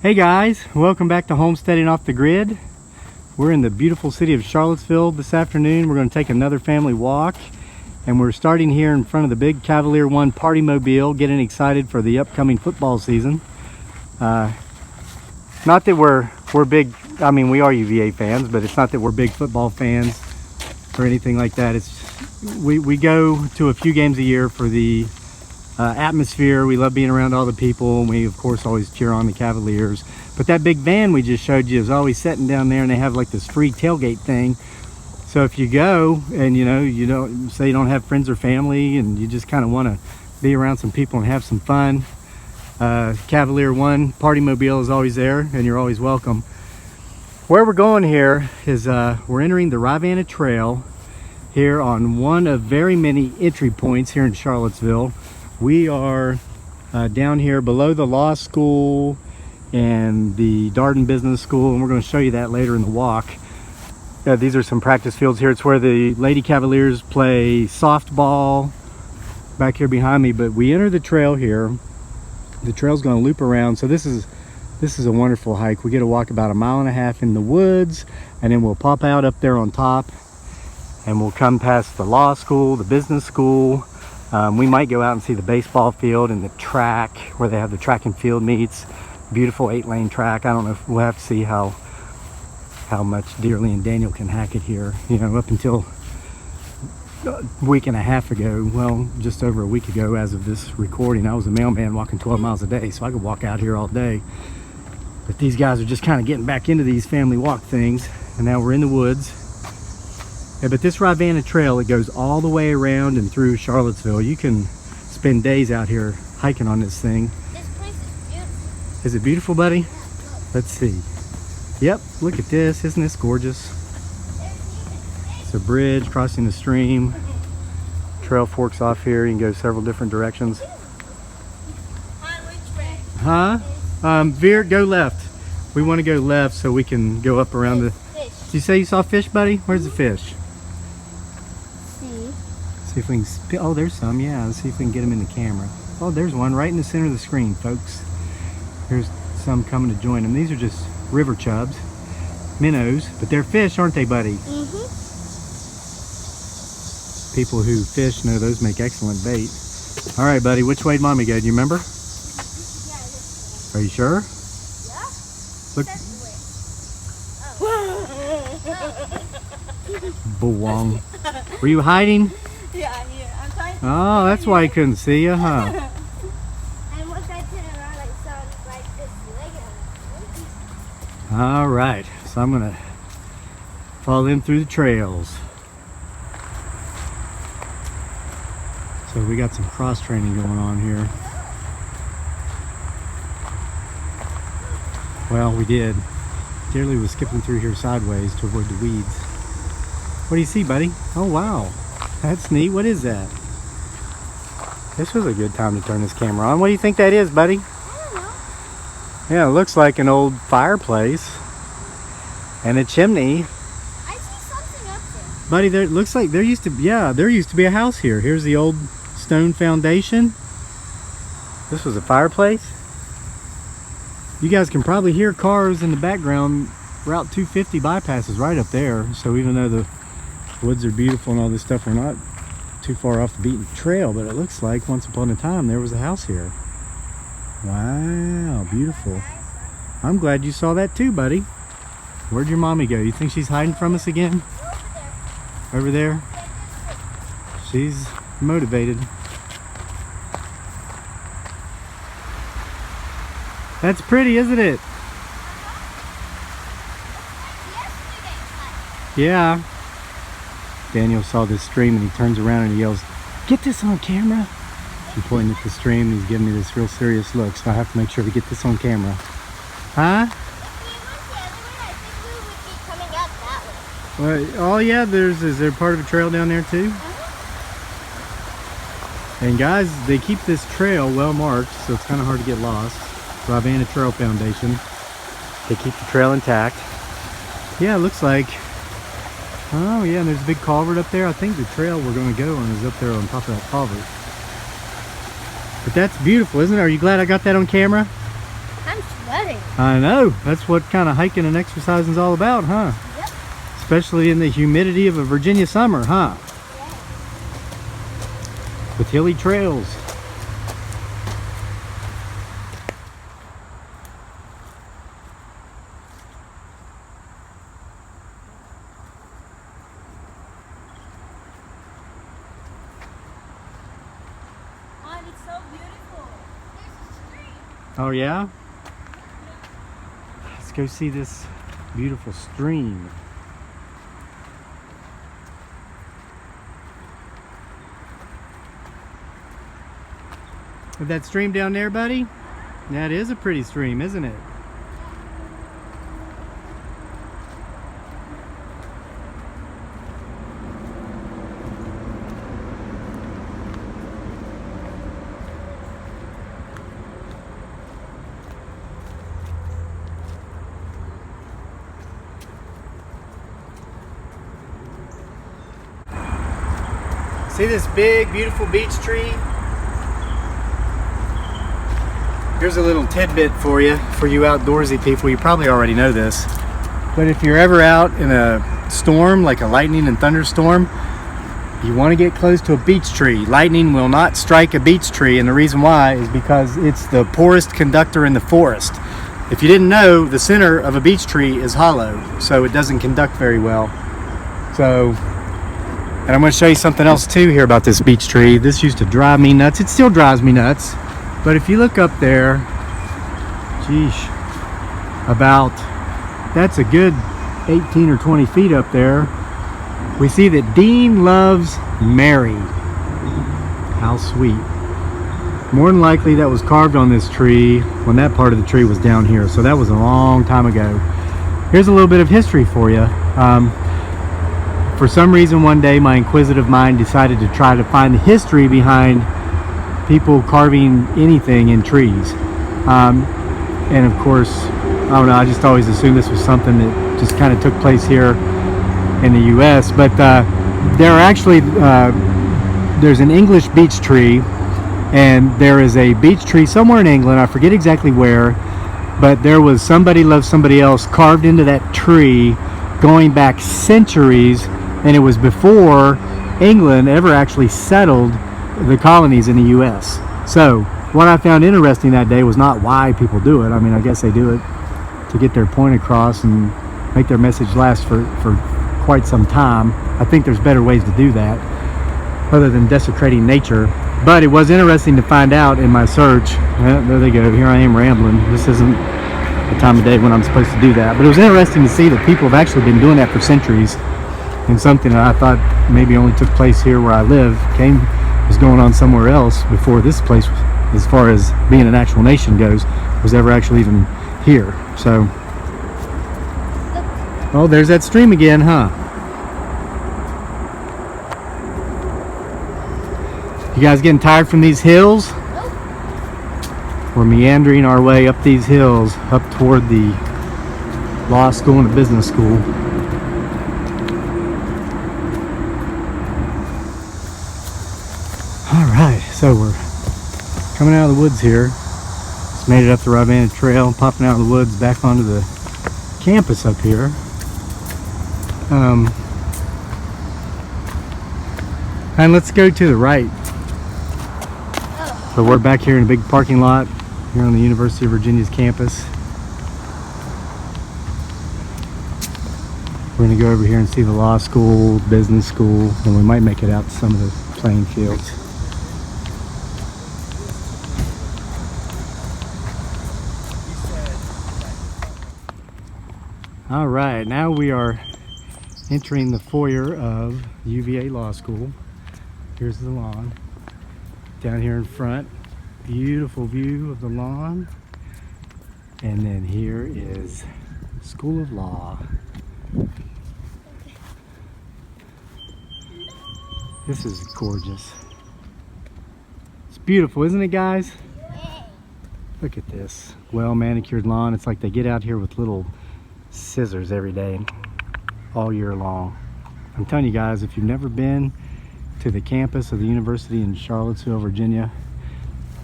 Hey guys, welcome back to Homesteading Off the Grid. We're in the beautiful city of Charlottesville this afternoon. We're going to take another family walk, and we're starting here in front of the big Cavalier One party mobile, getting excited for the upcoming football season. Not that we're big, I mean we are UVA fans, but it's not that we're big football fans or anything like that. It's we go to a few games a year for the atmosphere. We love being around all the people, and we of course always cheer on the Cavaliers. But that big van we just showed you is always sitting down there, and they have like this free tailgate thing. So if you go and you don't say you don't have friends or family and you just kind of want to be around some people and have some fun, Cavalier One party mobile is always there, and you're always welcome. Where we're going here is we're entering the Rivanna Trail here on one of very many entry points here in Charlottesville. We are down here below the law school and the Darden Business School, and we're going to show you that later in the walk. These are some practice fields here. It's where the Lady Cavaliers play softball back here behind me, but we enter the trail here. The trail's going to loop around, so this is a wonderful hike. We get to walk about 1.5 miles in the woods, and then we'll pop out up there on top, and we'll come past the law school, the business school. We might go out and see the baseball field and the track where they have the track and field meets. Beautiful 8-lane track. I don't know if we'll have to see how much Dearly and Daniel can hack it here. Up until a week and a half ago, well, just over a week ago as of this recording, I was a mailman walking 12 miles a day, so I could walk out here all day. But these guys are just kind of getting back into these family walk things, and now we're in the woods. Yeah, but this Rivanna Trail, it goes all the way around and through Charlottesville. You can spend days out here hiking on this thing. This place is beautiful. Is it beautiful, buddy? Let's see. Yep, look at this. Isn't this gorgeous? It's a bridge crossing the stream. Trail forks off here. You can go several different directions. Huh? Veer, go left. We want to go left so we can go up around the... Did you say you saw fish, buddy? Where's the fish? See if we can... Oh, there's some. Yeah, let's see if we can get them in the camera. Oh, there's one right in the center of the screen, folks. There's some coming to join them. These are just river chubs, minnows, but they're fish, aren't they, buddy? Mm-hmm. People who fish know those make excellent bait. All right, buddy, which way did Mommy go? Do you remember? Yeah, Are you sure? yeah. Look. Oh. Bowong. Were you hiding? Yeah, here. I'm trying to... Oh, that's why I couldn't see you, huh? And once I turn around, I saw like this leg. All right, so I'm gonna follow them through the trails. So we got some cross training going on here. Well, we did. Dearly was skipping through here sideways to avoid the weeds. What do you see, buddy? Oh, wow. That's neat. What is that? This was a good time to turn this camera on. What do you think that is, buddy? I don't know. Yeah, it looks like an old fireplace and a chimney. I see something up there. Buddy, there looks like there used to be a house here. Here's the old stone foundation. This was a fireplace. You guys can probably hear cars in the background. Route 250 bypass is right up there. So even though the woods are beautiful and all this stuff, we're not too far off the beaten trail, but it looks like once upon a time there was a house here. Wow, beautiful. I'm glad you saw that too, buddy. Where'd your mommy go? You think she's hiding from us again? Over there? She's motivated. That's pretty, isn't it? Yeah. Daniel saw this stream and he turns around and he yells, "Get this on camera." I'm pointing at the stream and he's giving me this real serious look, so I have to make sure to get this on camera. Huh? Well, oh yeah, is there part of a trail down there too? And guys, they keep this trail well marked, so it's kind of hard to get lost. Rivanna Trail Foundation. They keep the trail intact. Yeah, it looks like... Oh yeah, and there's a big culvert up there. I think the trail we're going to go on is up there on top of that culvert. But that's beautiful, isn't it? Are you glad I got that on camera? I'm sweating. sweating. I know. That's what kind of hiking and exercising is all about, huh? Yep. Especially in the humidity of a Virginia summer, huh? Yeah. With hilly trails. Oh, it's so beautiful. There's a stream. Oh yeah? Let's go see this beautiful stream. Is that stream down there, buddy? That is a pretty stream, isn't it? See this big, beautiful beech tree? Here's a little tidbit for you outdoorsy people. You probably already know this. But if you're ever out in a storm, like a lightning and thunderstorm, you want to get close to a beech tree. Lightning will not strike a beech tree, and the reason why is because it's the poorest conductor in the forest. If you didn't know, the center of a beech tree is hollow, so it doesn't conduct very well. And I'm going to show you something else too here about this beech tree. This used to drive me nuts. It still drives me nuts. But if you look up there, geesh, that's a good 18 or 20 feet up there. We see that Dean loves Mary. How sweet. More than likely that was carved on this tree when that part of the tree was down here. So that was a long time ago. Here's a little bit of history for you. For some reason one day my inquisitive mind decided to try to find the history behind people carving anything in trees. And of course, I don't know, I just always assumed this was something that just kind of took place here in the US. But there are actually, there's an English beech tree, and there is a beech tree somewhere in England, I forget exactly where, but there was Somebody Loves Somebody Else carved into that tree going back centuries, and it was before England ever actually settled the colonies in the US. So what I found interesting that day was not why people do it. I mean, I guess they do it to get their point across and make their message last for quite some time. I think there's better ways to do that other than desecrating nature. But it was interesting to find out in my search. There they go, here I am rambling. This isn't the time of day when I'm supposed to do that. But it was interesting to see that people have actually been doing that for centuries. And something that I thought maybe only took place here where I live was going on somewhere else before this place, as far as being an actual nation goes, was ever actually even here. So, oh, there's that stream again, huh? You guys getting tired from these hills? Nope. We're meandering our way up these hills, up toward the law school and the business school. Alright, so we're coming out of the woods here. Just made it up the Rivanna Trail, popping out of the woods back onto the campus up here. And let's go to the right. So we're back here in a big parking lot here on the University of Virginia's campus. We're going to go over here and see the law school, business school, and we might make it out to some of the playing fields. All right, now we are entering the foyer of UVA Law School. Here's the lawn. Down here in front, beautiful view of the lawn. And then here is School of Law. This is gorgeous. It's beautiful, isn't it, guys? Look at this well manicured lawn. It's like they get out here with little scissors every day, all year long. I'm telling you guys, if you've never been to the campus of the University in Charlottesville, Virginia,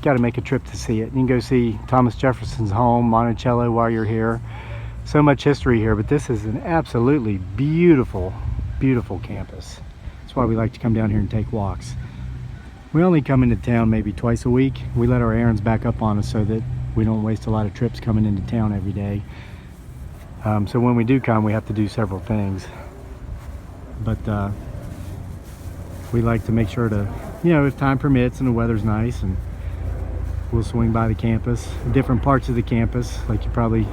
got to make a trip to see it. You can go see Thomas Jefferson's home, Monticello, while you're here. So much history here, but this is an absolutely beautiful, beautiful campus. That's why we like to come down here and take walks. We only come into town maybe twice a week. We let our errands back up on us so that we don't waste a lot of trips coming into town every day. So when we do come, we have to do several things. But we like to make sure to, you know, if time permits and the weather's nice, and we'll swing by the campus, different parts of the campus. Like you probably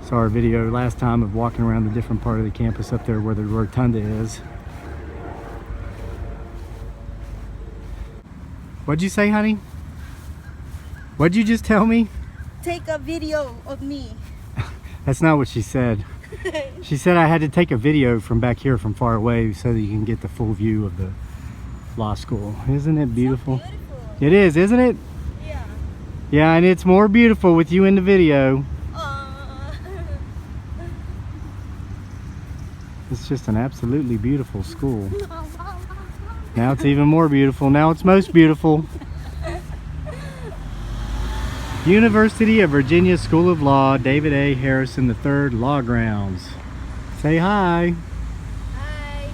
saw our video last time of walking around the different part of the campus up there where the rotunda is. What'd you say, honey? What'd you just tell me? Take a video of me. That's not what she said. She said I had to take a video from back here from far away so that you can get the full view of the law school. Isn't it beautiful? So beautiful. It is, isn't it? Yeah. Yeah, and it's more beautiful with you in the video. It's just an absolutely beautiful school. Now it's even more beautiful. Now it's most beautiful. University of Virginia School of Law, David A. Harrison III Law Grounds. Say hi. Hi.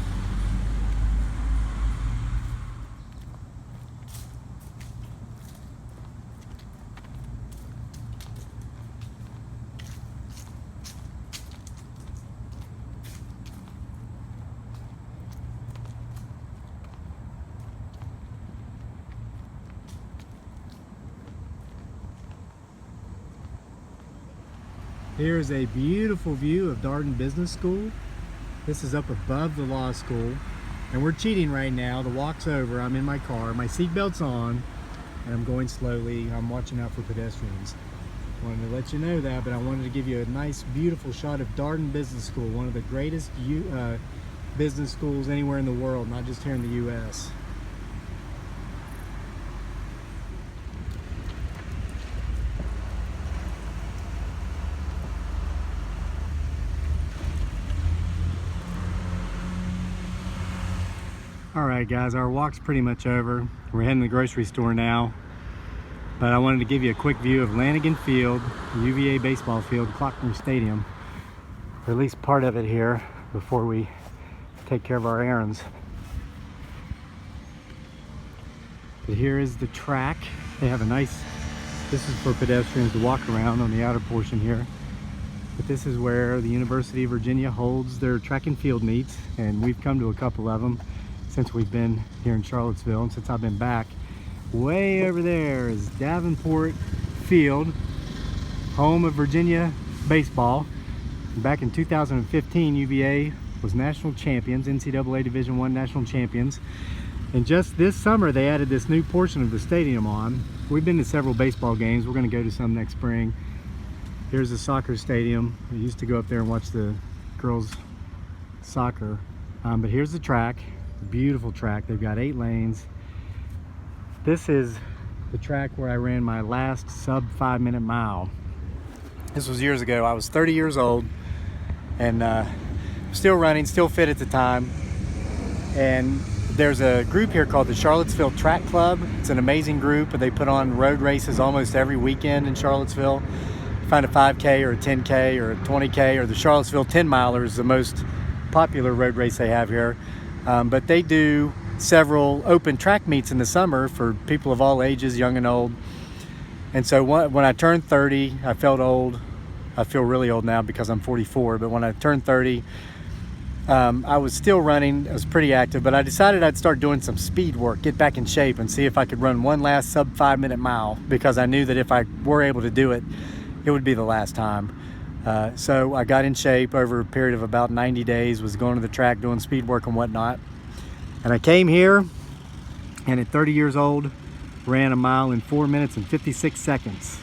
Here's a beautiful view of Darden Business School. This is up above the law school, and we're cheating right now. The walk's over. I'm in my car, my seatbelt's on, and I'm going slowly. I'm watching out for pedestrians. Wanted to let you know that, but I wanted to give you a nice, beautiful shot of Darden Business School, one of the greatest business schools anywhere in the world, not just here in the U.S. Alright guys, our walk's pretty much over. We're heading to the grocery store now. But I wanted to give you a quick view of Lanigan Field, UVA baseball field, Clockner Stadium. Or at least part of it here before we take care of our errands. But here is the track. They have a nice, this is for pedestrians to walk around on the outer portion here. But this is where the University of Virginia holds their track and field meets, and we've come to a couple of them since we've been here in Charlottesville, and since I've been back. Way over there is Davenport Field, home of Virginia baseball. Back in 2015, UVA was national champions, NCAA Division I national champions. And just this summer, they added this new portion of the stadium on. We've been to several baseball games. We're gonna go to some next spring. Here's the soccer stadium. We used to go up there and watch the girls soccer. But here's the track. Beautiful track. They've got 8 lanes. This is the track where I ran my last sub 5-minute mile. This was years ago. I was 30 years old and still running, still fit at the time. And there's a group here called the Charlottesville Track Club. It's an amazing group, and they put on road races almost every weekend in Charlottesville. You find a 5K or a 10K or a 20K, or the Charlottesville 10 miler is the most popular road race they have here. But they do several open track meets in the summer for people of all ages, young and old. And so when I turned 30, I felt old. I feel really old now because I'm 44, but when I turned 30, I was still running. I was pretty active, but I decided I'd start doing some speed work, get back in shape, and see if I could run one last sub 5-minute mile, because I knew that if I were able to do it, it would be the last time. So I got in shape over a period of about 90 days, was going to the track, doing speed work and whatnot. And I came here, and at 30 years old, ran a mile in 4 minutes and 56 seconds.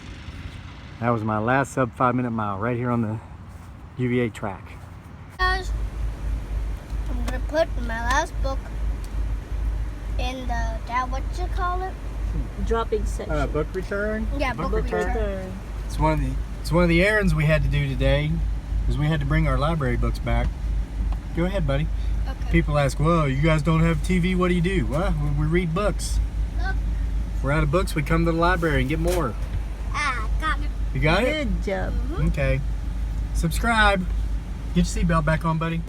That was my last sub 5-minute mile right here on the UVA track. Guys, I'm gonna put my last book in the, what you call it? Dropping section. Book return? Yeah, book return. It's one of the errands we had to do today, is we had to bring our library books back. Go ahead, buddy. Okay. People ask, well, you guys don't have TV, what do you do? Well, we read books. Look. we're out of books, we come to the library and get more. Ah, got it. You got it? Good job. Okay. Subscribe. Get your seatbelt back on, buddy.